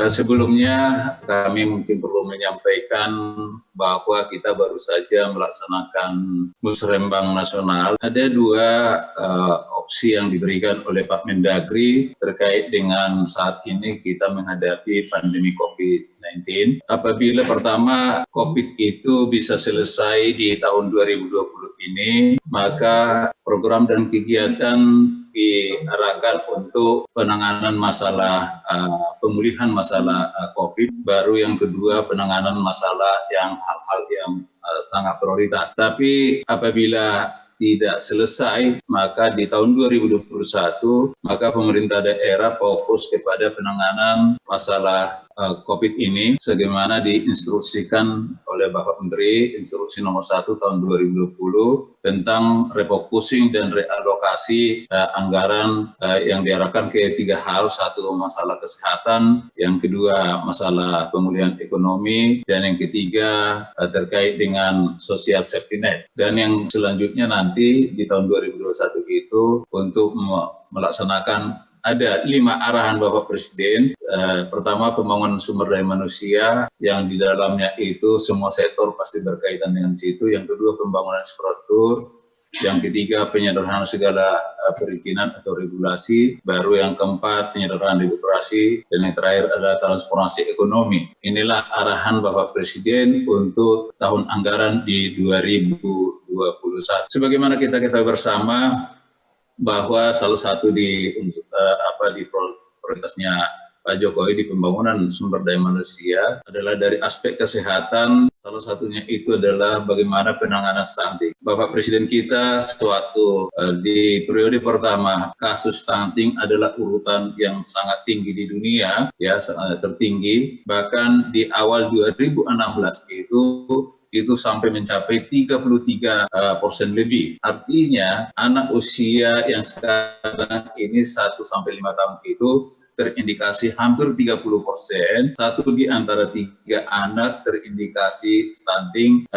Sebelumnya kami mungkin perlu menyampaikan bahwa kita baru saja melaksanakan Musrembang Nasional. Ada dua opsi yang diberikan oleh Pak Mendagri terkait dengan saat ini kita menghadapi pandemi COVID-19. Apabila pertama COVID itu bisa selesai di tahun 2020 ini, maka program dan kegiatan diarahkan untuk penanganan masalah pemulihan masalah COVID. Baru yang kedua penanganan masalah yang hal-hal yang sangat prioritas. Tapi apabila tidak selesai, maka di tahun 2021, maka pemerintah daerah fokus kepada penanganan masalah COVID ini, sebagaimana diinstruksikan oleh Bapak Menteri, Instruksi Nomor 1 Tahun 2020 tentang refocusing dan realokasi anggaran yang diarahkan ke tiga hal. Satu, masalah kesehatan, yang kedua masalah pemulihan ekonomi, dan yang ketiga terkait dengan social safety net. Dan yang selanjutnya nanti di tahun 2021 itu untuk melaksanakan ada 5 arahan Bapak Presiden. Pertama, pembangunan sumber daya manusia yang di dalamnya itu semua sektor pasti berkaitan dengan situ. Yang kedua, pembangunan infrastruktur. Yang ketiga, penyederhanaan segala perizinan atau regulasi. Baru yang keempat, penyederhanaan birokrasi. Dan yang terakhir adalah transformasi ekonomi. Inilah arahan Bapak Presiden untuk tahun anggaran di 2021. Sebagaimana kita ketahui bersama, bahwa salah satu di prioritasnya Pak Jokowi di pembangunan sumber daya manusia adalah dari aspek kesehatan. Salah satunya itu adalah bagaimana penanganan stunting. Bapak Presiden kita sewaktu di periode pertama kasus stunting adalah urutan yang sangat tinggi di dunia, ya sangat tertinggi. Bahkan di awal 2016 itu sampai mencapai 33% lebih. Artinya anak usia yang sekarang ini 1-5 tahun itu terindikasi hampir 30%. Satu di antara 3 anak terindikasi stunting.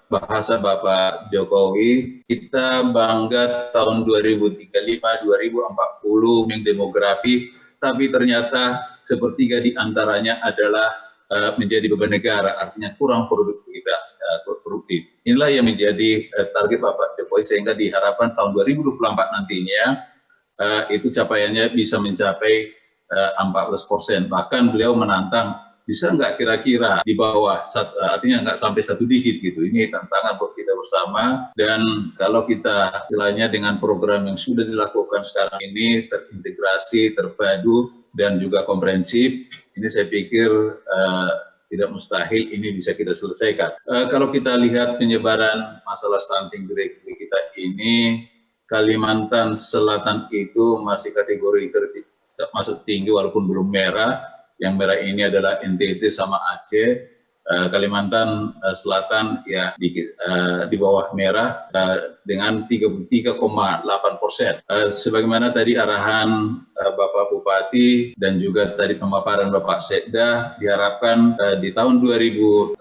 Bahasa Bapak Jokowi, kita bangga tahun 2035, 2040 demografi, tapi ternyata sepertiga di antaranya adalah menjadi beban negara, artinya kurang produktivitas, produktif. Inilah yang menjadi target Bapak Jokowi, sehingga diharapkan tahun 2024 nantinya itu capaiannya bisa mencapai 14%. Bahkan beliau menantang, bisa nggak kira-kira di bawah, artinya nggak sampai 1 digit gitu. Ini tantangan buat kita bersama. Dan kalau kita istilahnya dengan program yang sudah dilakukan sekarang ini, terintegrasi, terpadu, dan juga komprehensif, ini saya pikir tidak mustahil ini bisa kita selesaikan. Kalau kita lihat penyebaran masalah stunting di Republik kita ini, Kalimantan Selatan itu masih kategori masuk tinggi walaupun belum merah. Yang merah ini adalah NTT sama Aceh. Kalimantan Selatan ya di bawah merah dengan 33,8%. Sebagaimana tadi arahan Bapak Bupati dan juga tadi pemaparan Bapak Sekda, diharapkan di tahun 2024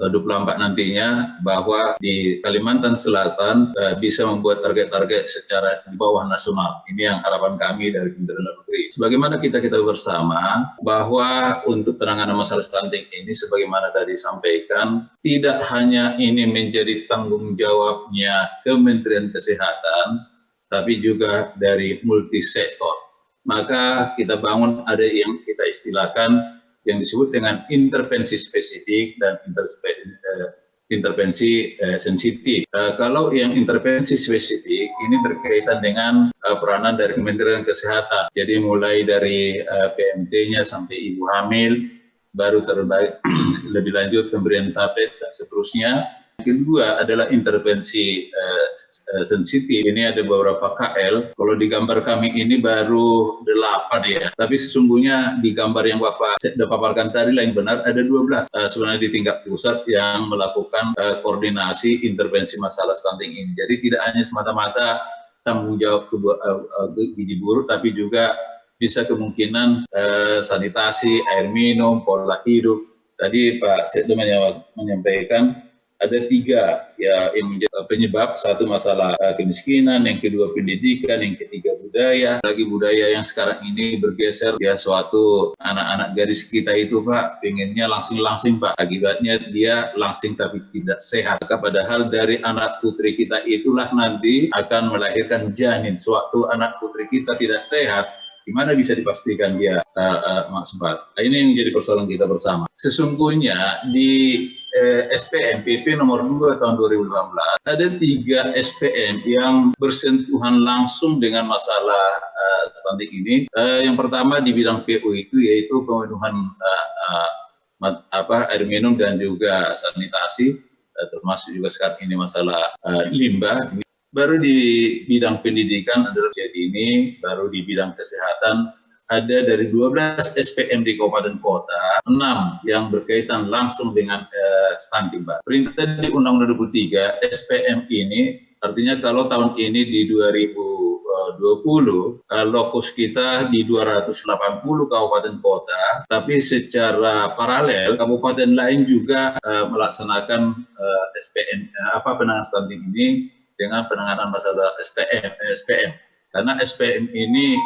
nantinya bahwa di Kalimantan Selatan bisa membuat target-target secara di bawah nasional. Ini yang harapan kami dari Kementerian Dalam Negeri. Sebagaimana kita bersama bahwa untuk penanganan masalah stunting ini, sebagaimana tadi sampaikan, tidak hanya ini menjadi tanggung jawabnya Kementerian Kesehatan, tapi juga dari multisektor. Maka kita bangun ada yang kita istilahkan yang disebut dengan intervensi spesifik dan intervensi sensitif. Kalau yang intervensi spesifik ini berkaitan dengan peranan dari Kementerian Kesehatan. Jadi mulai dari PMT-nya sampai ibu hamil, baru terbaik lebih lanjut pemberian tablet dan seterusnya. Yang kedua adalah intervensi sensitif. Ini ada beberapa KL. Kalau di gambar kami ini baru 8 ya. Tapi sesungguhnya di gambar yang Bapak sudah paparkan tadi lain benar ada 12 sebenarnya di tingkat pusat yang melakukan koordinasi intervensi masalah stunting ini. Jadi tidak hanya semata-mata tanggung jawab gizi buruk, tapi juga bisa kemungkinan sanitasi, air minum, pola hidup. Tadi Pak Sekda menyampaikan ada 3 ya yang menjadi penyebab. Satu masalah kemiskinan, yang kedua pendidikan, yang ketiga budaya. Lagi budaya yang sekarang ini bergeser ya, suatu anak-anak gadis kita itu Pak pengennya langsing-langsing Pak, akibatnya dia langsing tapi tidak sehat. Padahal dari anak putri kita itulah nanti akan melahirkan janin. Suatu anak putri kita tidak sehat, gimana bisa dipastikan dia sempat? Ini yang menjadi persoalan kita bersama. Sesungguhnya di SPM PP nomor 2 tahun 2015 ada 3 SPM yang bersentuhan langsung dengan masalah stunting ini. Yang pertama di bidang PU itu yaitu pemenuhan air minum dan juga sanitasi, termasuk juga sekarang ini masalah limbah. Baru di bidang pendidikan adalah jadi ini, baru di bidang kesehatan ada dari 12 SPM di kabupaten kota, 6 yang berkaitan langsung dengan stunting, Pak. Perintah di Undang-Undang 23 SPM ini, artinya kalau tahun ini di 2020 lokus kita di 280 kabupaten kota, tapi secara paralel kabupaten lain juga melaksanakan SPM penanganan stunting ini dengan penanganan masalah SPM. Karena SPM ini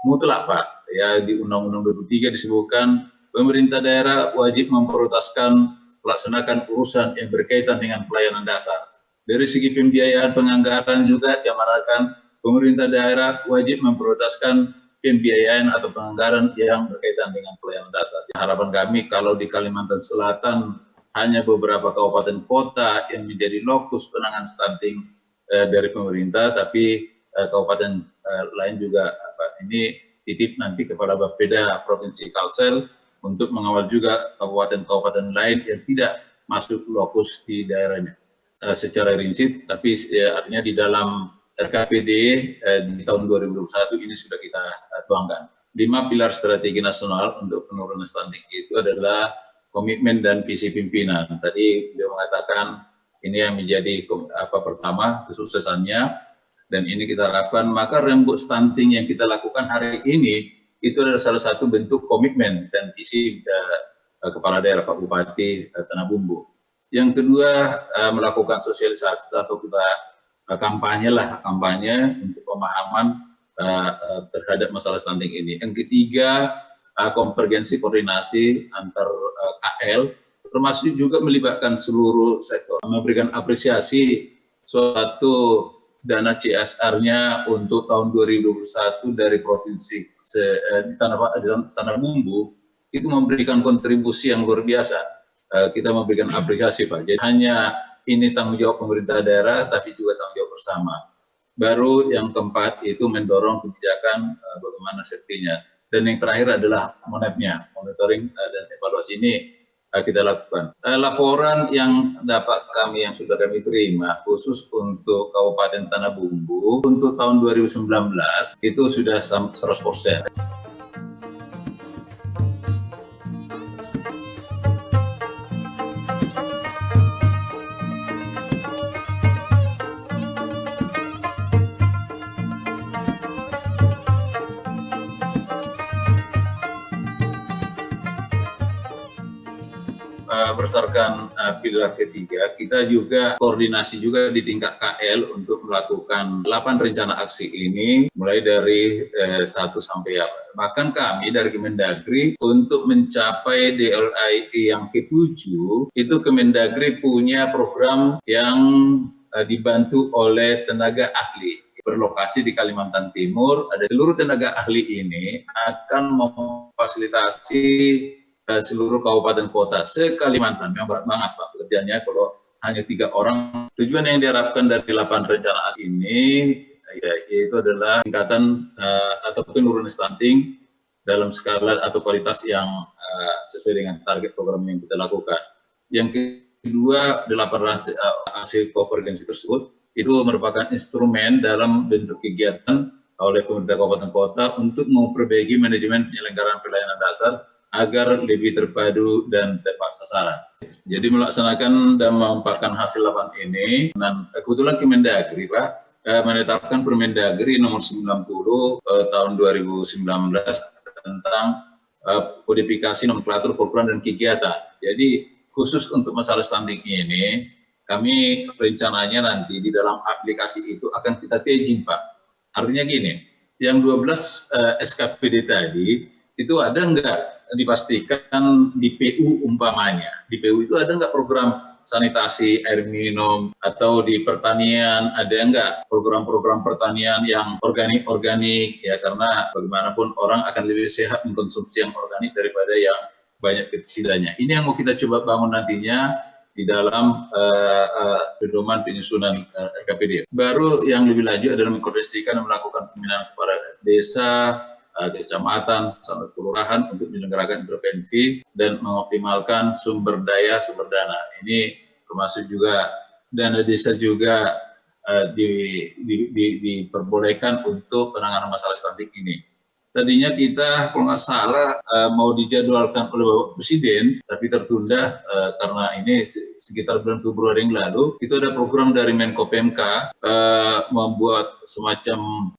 mutlak Pak, ya di Undang-Undang 23 disebutkan pemerintah daerah wajib memprioritaskan melaksanakan urusan yang berkaitan dengan pelayanan dasar. Dari segi pembiayaan penganggaran juga diamanatkan pemerintah daerah wajib memprioritaskan pembiayaan atau penganggaran yang berkaitan dengan pelayanan dasar. Harapan kami kalau di Kalimantan Selatan hanya beberapa kabupaten kota yang menjadi lokus penanganan stunting dari pemerintah, tapi kabupaten lain juga ini titip nanti kepada Bapeda Provinsi Kalsel untuk mengawal juga kabupaten-kabupaten lain yang tidak masuk lokus di daerahnya secara rinci, tapi artinya di dalam RKPD di tahun 2021 ini sudah kita tuangkan. 5 pilar strategi nasional untuk penurunan stunting itu adalah komitmen dan visi pimpinan. Tadi beliau mengatakan ini yang menjadi pertama kesuksesannya, dan ini kita harapkan. Maka rembuk stunting yang kita lakukan hari ini itu adalah salah satu bentuk komitmen dan visi kepala daerah Pak Bupati Tanah Bumbu. Yang kedua melakukan sosialisasi atau kita kampanye untuk pemahaman terhadap masalah stunting ini. Yang ketiga konvergensi koordinasi antar KL, termasuk juga melibatkan seluruh sektor, memberikan apresiasi suatu dana CSR-nya untuk tahun 2021 dari provinsi di Tanah Bumbu itu memberikan kontribusi yang luar biasa. Kita memberikan apresiasi Pak. Jadi hanya ini tanggung jawab pemerintah daerah, tapi juga tanggung jawab bersama. Baru yang keempat itu mendorong kebijakan bagaimana safety-nya. Dan yang terakhir adalah monitoring dan evaluasi ini kita lakukan. Laporan yang yang sudah kami terima khusus untuk Kabupaten Tanah Bumbu untuk tahun 2019 itu sudah 100%. Berdasarkan pilar ketiga, kita juga koordinasi juga di tingkat KL untuk melakukan 8 rencana aksi ini, mulai dari 1 sampai bahkan kami dari Kemendagri untuk mencapai DLIE yang ke-7, itu Kemendagri punya program yang dibantu oleh tenaga ahli berlokasi di Kalimantan Timur. Ada seluruh tenaga ahli ini akan memfasilitasi seluruh kabupaten kota se-Kalimantan. Yang berat banget Pak pekerjaannya kalau hanya 3 orang. Tujuan yang diharapkan dari 8 rencana ini yaitu adalah peningkatan atau penurunan stunting dalam skala atau kualitas yang sesuai dengan target program yang kita lakukan. Yang kedua, 8 hasil konvergensi tersebut itu merupakan instrumen dalam bentuk kegiatan oleh pemerintah kabupaten kota untuk memperbaiki manajemen penyelenggaraan pelayanan dasar agar lebih terpadu dan tepat sasaran. Jadi melaksanakan dan memanfaatkan hasil 8 ini, dan kebetulan Kemendagri Pak menetapkan Permendagri nomor 90 tahun 2019 tentang kodifikasi nomenklatur program dan kegiatan. Jadi khusus untuk masalah stunting ini kami rencananya nanti di dalam aplikasi itu akan kita staging, Pak. Artinya gini, yang 12 SKPD tadi itu ada nggak dipastikan di PU umpamanya. Di PU itu ada nggak program sanitasi, air minum, atau di pertanian ada nggak program-program pertanian yang organik-organik, ya, karena bagaimanapun orang akan lebih sehat mengkonsumsi yang organik daripada yang banyak pestisidanya. Ini yang mau kita coba bangun nantinya di dalam pedoman penyusunan RKPD. Baru yang lebih lanjut adalah mengkoordinasikan dan melakukan pembinaan kepada desa, kecamatan, sampai kelurahan untuk menyelenggarakan intervensi dan mengoptimalkan sumber daya, sumber dana. Ini termasuk juga dana desa juga diperbolehkan untuk penanganan masalah stunting ini. Tadinya kita kalau nggak salah mau dijadwalkan oleh Bapak Presiden, tapi tertunda karena ini sekitar bulan Februari yang lalu. Itu ada program dari Menko PMK membuat semacam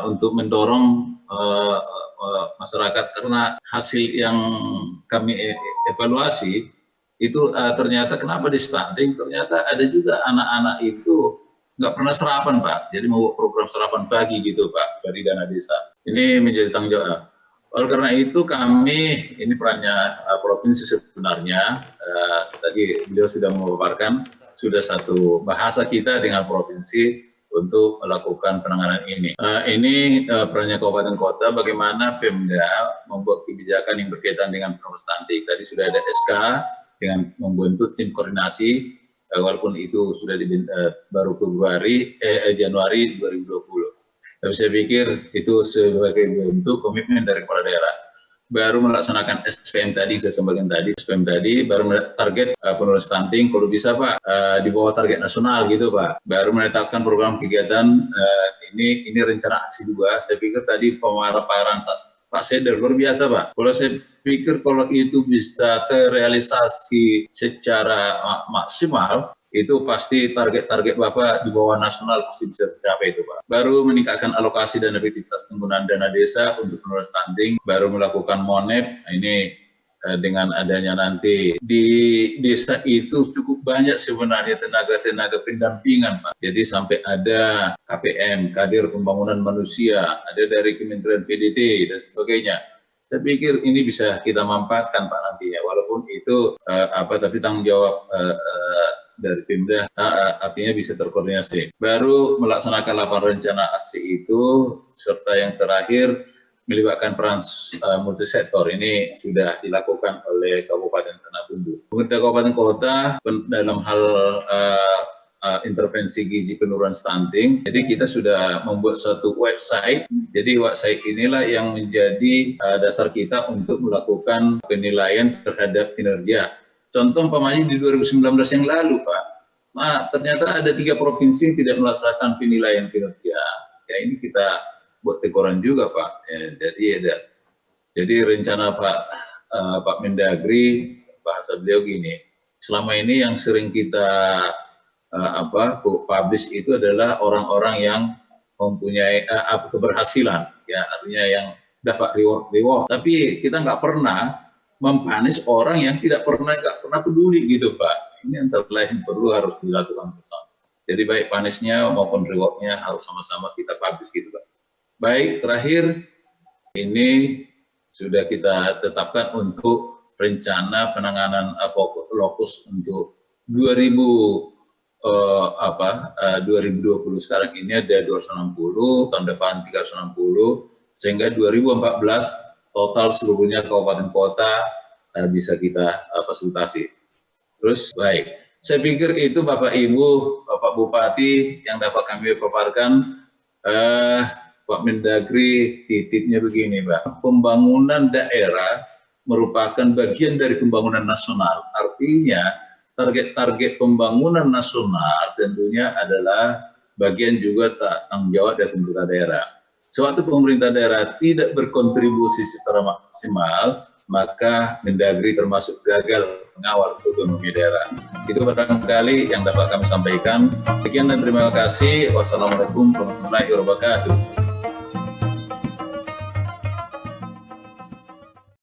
untuk mendorong masyarakat, karena hasil yang kami evaluasi itu ternyata kenapa di stunting, ternyata ada juga anak-anak itu nggak pernah sarapan, Pak. Jadi mau program sarapan pagi gitu, Pak, dari dana desa. Ini menjadi tanggung jawab. Oleh karena itu kami, ini perannya provinsi sebenarnya, tadi beliau sudah memaparkan, sudah satu bahasa kita dengan provinsi untuk melakukan penanganan ini. Ini perannya kabupaten kota, bagaimana Pemda membuat kebijakan yang berkaitan dengan penanganan stunting. Tadi sudah ada SK dengan membentuk tim koordinasi, walaupun itu sudah baru Januari 2020. Tapi saya pikir itu sebagai bentuk komitmen dari kepala daerah. Baru melaksanakan SPM tadi, saya sampaikan tadi, SPM tadi, baru target penurunan stunting, kalau bisa Pak, di bawah target nasional gitu Pak. Baru menetapkan program kegiatan, ini rencana aksi 2, saya pikir tadi pemaparan Pak Seder, luar biasa Pak. Kalau saya pikir kalau itu bisa terrealisasi secara maksimal, itu pasti target-target Bapak di bawah nasional pasti bisa tercapai itu Pak. Baru meningkatkan alokasi dan efektivitas penggunaan dana desa untuk penurunan stunting, baru melakukan MONEP, ini dengan adanya nanti di desa itu cukup banyak sebenarnya tenaga-tenaga pendampingan Pak. Jadi sampai ada KPM, Kadir Pembangunan Manusia, ada dari Kementerian PDT dan sebagainya. Saya pikir ini bisa kita manfaatkan Pak nantinya, walaupun itu tapi tanggung jawab dari Pemda, artinya bisa terkoordinasi. Baru melaksanakan 8 rencana aksi itu, serta yang terakhir melibatkan peran multisektor. Ini sudah dilakukan oleh Kabupaten Tanah Bumbu. Pemerintah Kabupaten Kota dalam hal intervensi gizi penurunan stunting. Jadi kita sudah membuat suatu website. Jadi website inilah yang menjadi dasar kita untuk melakukan penilaian terhadap kinerja. Contoh umpamanya di 2019 yang lalu Pak, ternyata ada 3 provinsi yang tidak melaksanakan penilaian kinerja. Ya ini kita buat teguran juga Pak. Jadi rencana Pak Mendagri, bahasa beliau gini, selama ini yang sering kita publish itu adalah orang-orang yang mempunyai keberhasilan, ya artinya yang dapat reward. Tapi kita nggak pernah mempanis orang yang nggak pernah peduli gitu Pak. Ini antara lain perlu harus dilakukan bersama. Jadi baik panisnya maupun rewardnya harus sama-sama kita publish gitu Pak. Baik, terakhir ini sudah kita tetapkan untuk rencana penanganan lokus untuk 2020 sekarang ini ada 260, tahun depan 360, sehingga 2014 total seluruhnya kabupaten kota bisa kita fasilitasi. Terus baik, saya pikir itu Bapak Ibu, Bapak Bupati yang dapat kami paparkan. Pak Mendagri titipnya begini Pak, pembangunan daerah merupakan bagian dari pembangunan nasional. Artinya target-target pembangunan nasional tentunya adalah bagian juga tanggung jawab dari pemerintah daerah. Sewaktu pemerintah daerah tidak berkontribusi secara maksimal, maka Mendagri termasuk gagal mengawal otonomi daerah. Itu barangkali yang dapat kami sampaikan. Sekian dan terima kasih. Wassalamualaikum warahmatullahi wabarakatuh.